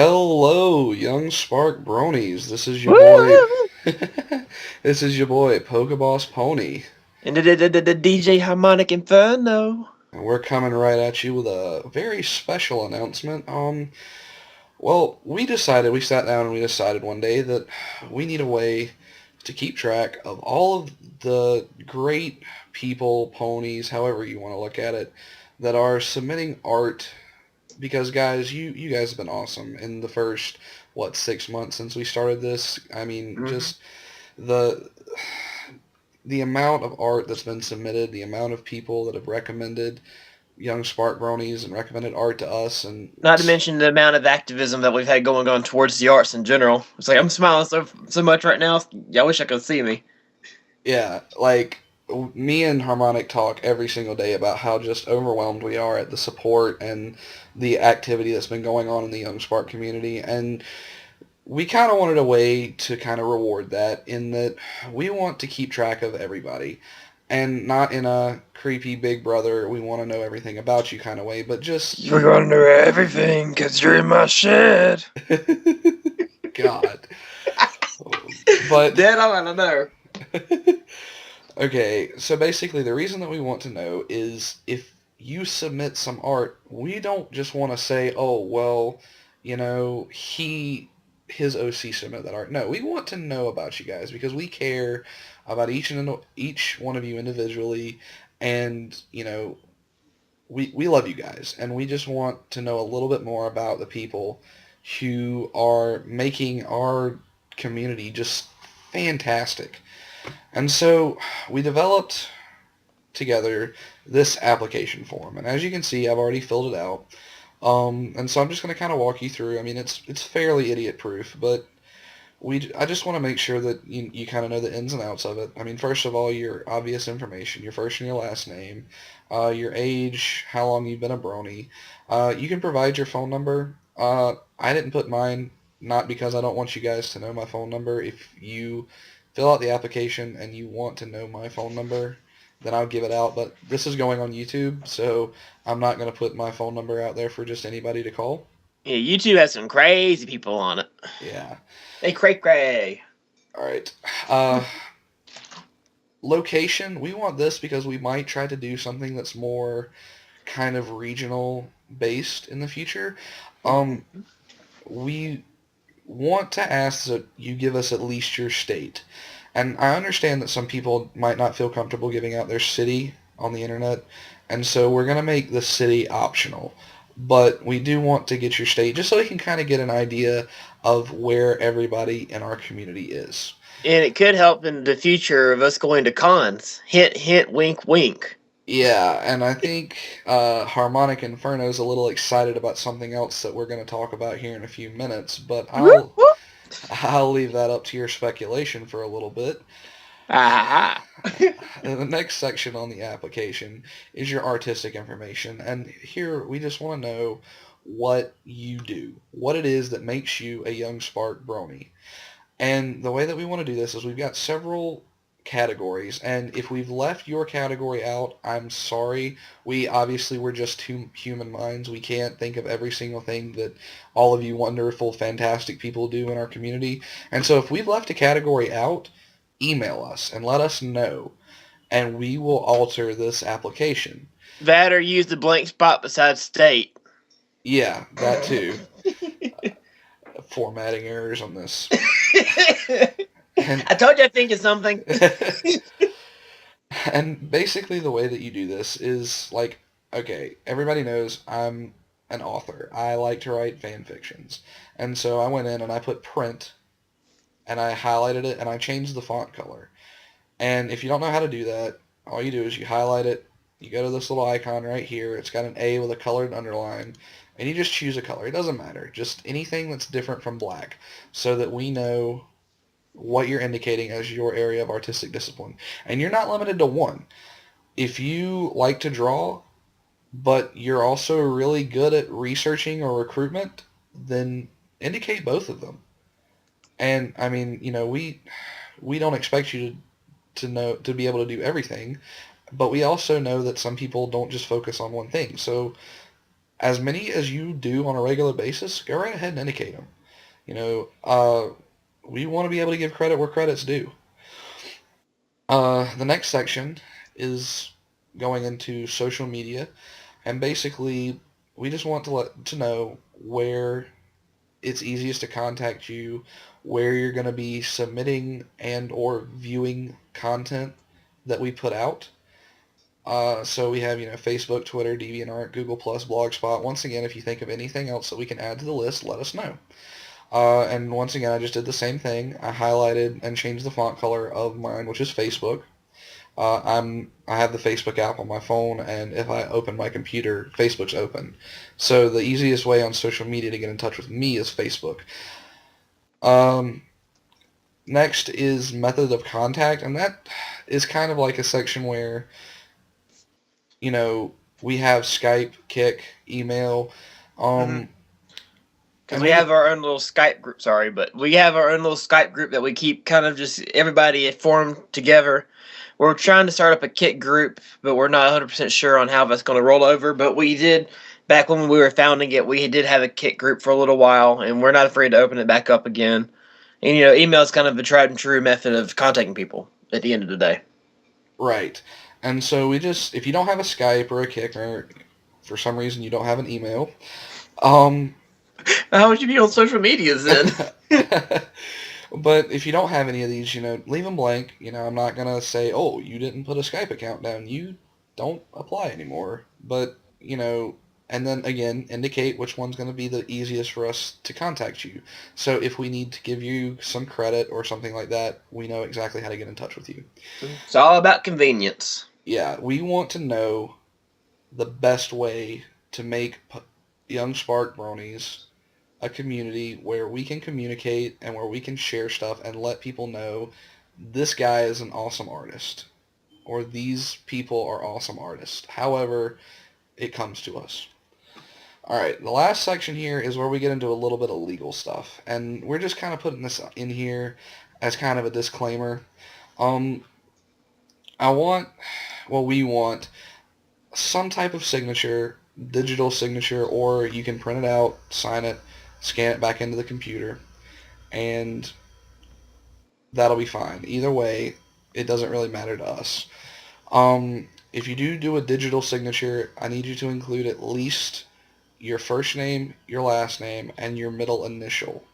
Hello, young spark bronies. This is your boy. Woo! This is your boy, Pokeboss Pony, And the DJ Harmonic Inferno. and we're coming right at you with a very special announcement. Well, we sat down and we decided one day that we need a way to keep track of all of the great people, ponies, however you want to look at it, that are submitting art. Because guys, you guys have been awesome in the first 6 months since we started this. I mean, Mhm. just the the amount of art that's been submitted, the amount of people that have recommended young Spark Bronies and recommended art to us, and Not to mention the amount of activism that we've had going on towards the arts in general. It's like I'm smiling so much right now. Y'all wish I could see me. yeah, like me and Harmonic talk every single day about how just overwhelmed we are at the support and the activity that's been going on in the Young Spark community, and we kind of wanted a way to kind of reward that in that we want to keep track of everybody. And not in a creepy big brother, we want to know everything about you kind of way, but just, You're gonna know everything because you're in my shed. God. But, Dead on, I know. okay, so basically the reason that we want to know is if you submit some art, we don't just want to say, oh, well, his OC submitted that art. No, we want to know about you guys because we care about each one of you individually, and we love you guys, and we just want to know a little bit more about the people who are making our community just fantastic. And so we developed together this application form, and as you can see, I've already filled it out. And so I'm just going to kind of walk you through. I mean, it's fairly idiot proof, but I just want to make sure that you kind of know the ins and outs of it. I mean, first of all, your obvious information, your first and your last name, your age, how long you've been a brony. You can provide your phone number. I didn't put mine, not because I don't want you guys to know my phone number. If you fill out the application and you want to know my phone number, then I'll give it out. But this is going on YouTube, so I'm not going to put my phone number out there for just anybody to call. Yeah, YouTube has some crazy people on it. Yeah. They cray. All right. Uh, Location, we want this because we might try to do something that's more kind of regional based in the future. Um, we want to ask that you give us at least your state. And I understand that some people might not feel comfortable giving out their city on the internet, and so we're going to make the city optional. But we do want to get your state just so we can kind of get an idea of where everybody in our community is. And it could help in the future of us going to cons. Hint, hint, wink, wink. Yeah, and I think Harmonic Inferno is a little excited about something else that we're going to talk about here in a few minutes, but Whoop, whoop. I'll leave that up to your speculation for a little bit. Ah, The next section on the application is your artistic information, and here we just want to know what you do, what it is that makes you a young spark brony. And the way that we want to do this is we've got several categories, and if we've left your category out, I'm sorry. We obviously we're just two human minds. We can't think of every single thing that all of you wonderful, fantastic people do in our community. And so if we've left a category out, email us and let us know, and we will alter this application. that or use the blank spot beside state. Yeah, that too. Formatting errors on this. And I told you I think of something. and basically the way that you do this is like, okay, everybody knows I'm an author. I like to write fan fictions. And so I went in and I put print and I highlighted it and I changed the font color. And if you don't know how to do that, all you do is you highlight it, you go to this little icon right here. It's got an A with a colored underline, and you just choose a color. It doesn't matter. Just anything that's different from black so that we know what you're indicating as your area of artistic discipline. And you're not limited to one. If you like to draw, but you're also really good at researching or recruitment, then indicate both of them. And I mean, we don't expect you to know to be able to do everything, but we also know that some people don't just focus on one thing. So as many as you do on a regular basis, go right ahead and indicate them. You know, we want to be able to give credit where credit's due. The next section is going into social media, and basically, we just want to let to know where it's easiest to contact you, where you're going to be submitting and or viewing content that we put out. So we have, Facebook, Twitter, DeviantArt, Google Plus, Blogspot. Once again, if you think of anything else that we can add to the list, let us know. And once again, I just did the same thing. I highlighted and changed the font color of mine, which is Facebook. I have the Facebook app on my phone, and if I open my computer, Facebook's open. So the easiest way on social media to get in touch with me is Facebook. Um, Next is method of contact, and that is kind of like a section where you know we have Skype, Kick, email, Mm-hmm. um, Because and we we have our own little Skype group. Sorry, but we have our own little Skype group that we keep kind of just everybody formed together. We're trying to start up a kit group, but we're not 100% sure on how that's going to roll over. But we did back when we were founding it. We did have a kit group for a little while, and we're not afraid to open it back up again. And email is kind of a tried and true method of contacting people at the end of the day. right, and so we just if you don't have a Skype or a Kick or for some reason you don't have an email, um, How would you be on social medias then? but if you don't have any of these, leave them blank. I'm not gonna say, oh, you didn't put a Skype account down. You don't apply anymore. But and then again, indicate which one's gonna be the easiest for us to contact you. So if we need to give you some credit or something like that, we know exactly how to get in touch with you. It's all about convenience. Yeah, we want to know the best way to make young Spark Bronies a community where we can communicate and where we can share stuff and let people know this guy is an awesome artist or these people are awesome artists. However, it comes to us. All right, the last section here is where we get into a little bit of legal stuff, and we're just kind of putting this in here as kind of a disclaimer. Um, I want, we want some type of signature, digital signature, or you can print it out, sign it, scan it back into the computer, and that'll be fine. Either way, it doesn't really matter to us. If you do a digital signature, I need you to include at least your first name, your last name, and your middle initial.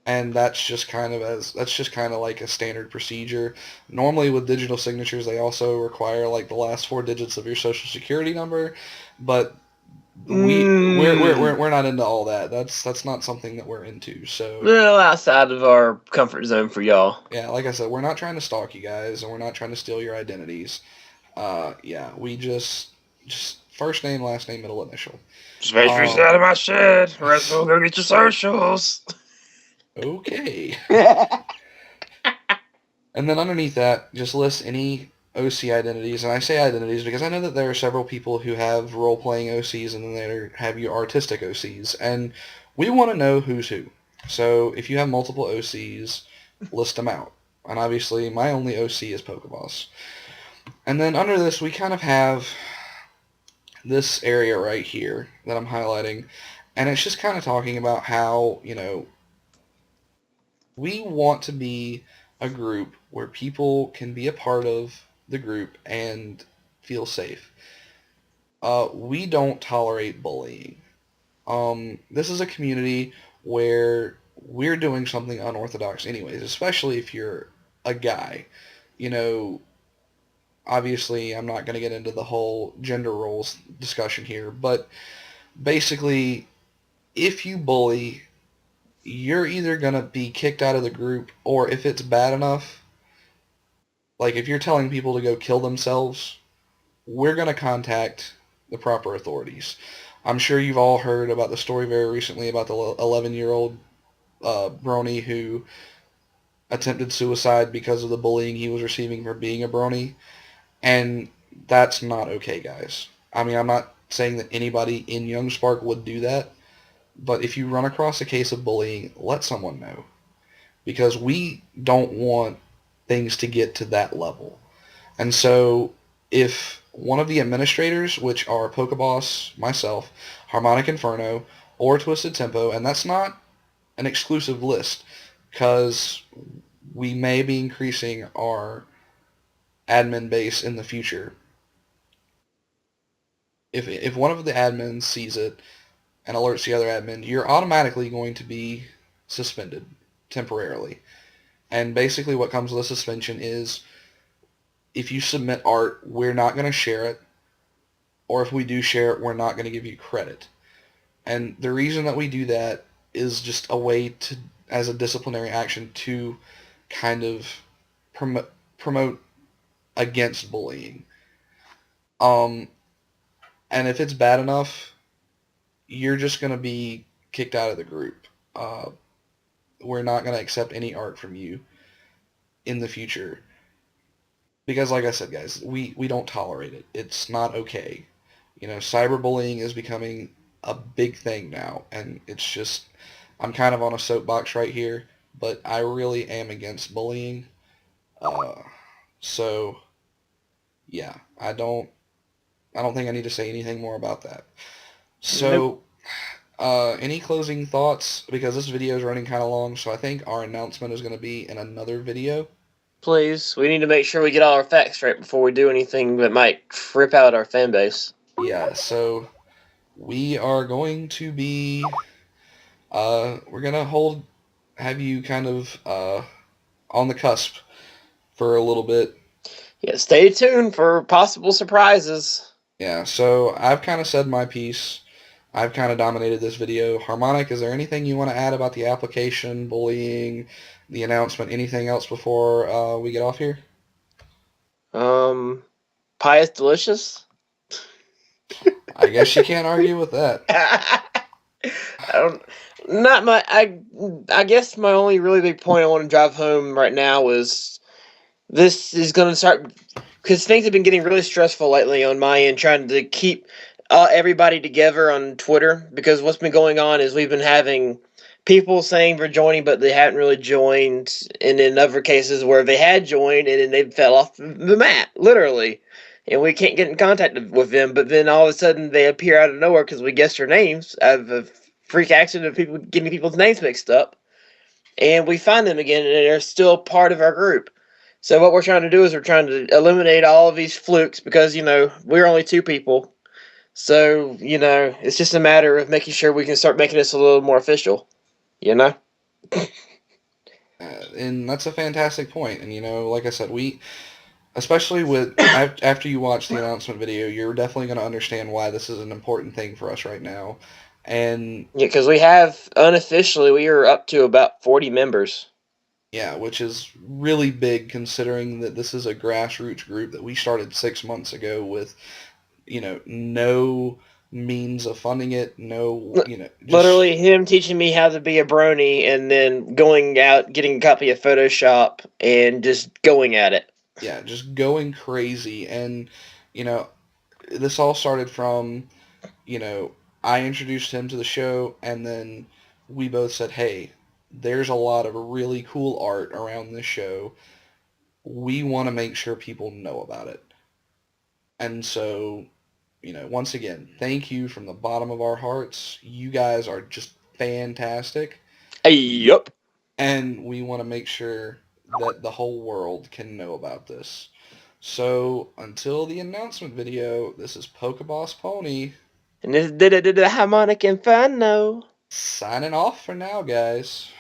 And that's just kind of like a standard procedure. Normally with digital signatures, they also require like the last four digits of your social security number, but Mm, we're not into all that. That's not something that we're into. a So little outside of our comfort zone for y'all. yeah, like I said, we're not trying to stalk you guys, and we're not trying to steal your identities. Yeah, we just first name, last name, middle initial. Space Um, out of my shed. Rest will go get your socials. okay. And then underneath that, just list any OC identities. And I say identities because I know that there are several people who have role-playing OCs and then there have your artistic OCs. And we want to know who's who. So if you have multiple OCs, list them out. And obviously, my only OC is Pokeboss. And then under this, we kind of have this area right here that I'm highlighting. And it's just kind of talking about how, we want to be a group where people can be a part of the group and feel safe. We don't tolerate bullying. This is a community where we're doing something unorthodox anyways, especially if you're a guy. You know, obviously I'm not going to get into the whole gender roles discussion here, but basically if you bully, you're either going to be kicked out of the group or if it's bad enough, like if you're telling people to go kill themselves, we're going to contact the proper authorities. I'm sure you've all heard about the story very recently about the 11-year-old brony who attempted suicide because of the bullying he was receiving for being a brony, and that's not okay, guys. I mean, I'm not saying that anybody in Young Spark would do that, but if you run across a case of bullying, let someone know because we don't want things to get to that level. And so if one of the administrators, which are Pokeboss, myself, Harmonic Inferno, or Twisted Tempo, and that's not an exclusive list, because we may be increasing our admin base in the future. If one of the admins sees it and alerts the other admin, you're automatically going to be suspended temporarily. And basically what comes with a suspension is if you submit art, we're not going to share it, or if we do share it, we're not going to give you credit. And the reason that we do that is just a way to, as a disciplinary action, to kind of promote against bullying. Um, and if it's bad enough, you're just going to be kicked out of the group. Uh, we're not going to accept any art from you in the future. Because, like I said, guys, we don't tolerate it. It's not okay. Cyberbullying is becoming a big thing now, and it's just, I'm kind of on a soapbox right here, but I really am against bullying. Uh, so, yeah, I don't think I need to say anything more about that. Nope. So, any closing thoughts? Because this video is running kind of long, so I think our announcement is going to be in another video. Please, we need to make sure we get all our facts straight before we do anything that might trip out our fan base. Yeah, so we are going to be, we're going to have you kind of on the cusp for a little bit. Yeah, stay tuned for possible surprises. Yeah, so I've kind of said my piece. I've kind of dominated this video. Harmonic, is there anything you want to add about the application, bullying, the announcement, anything else before we get off here? Pie is delicious. I guess you can't argue with that. I don't. Not my. I guess my only really big point I want to drive home right now is this is going to start because things have been getting really stressful lately on my end, trying to keep everybody together on Twitter. Because what's been going on is we've been having people saying they're joining, but they haven't really joined, and in other cases where they had joined and then they fell off the mat, literally. And we can't get in contact with them, but then all of a sudden they appear out of nowhere because we guessed their names out of a freak accident of people getting people's names mixed up, and we find them again, and they're still part of our group. So what we're trying to do is we're trying to eliminate all of these flukes because we're only two people. So it's just a matter of making sure we can start making this a little more official. You know. And that's a fantastic point. And, like I said, especially with after you watch the announcement video, you're definitely going to understand why this is an important thing for us right now. And Yeah, because we have unofficially we are up to about 40 members. yeah, which is really big considering that this is a grassroots group that we started 6 months ago with, no means of funding it, no, just Literally him teaching me how to be a brony and then going out, getting a copy of Photoshop and just going at it. yeah, just going crazy. And, you know, this all started from, you know, I introduced him to the show, and then we both said, hey, there's a lot of really cool art around this show. We want to make sure people know about it. And so, once again, thank you from the bottom of our hearts. You guys are just fantastic. Yup. And we want to make sure that the whole world can know about this. So, until the announcement video, this is Pokeboss Pony. And this did the harmonic inferno. Signing off for now, guys.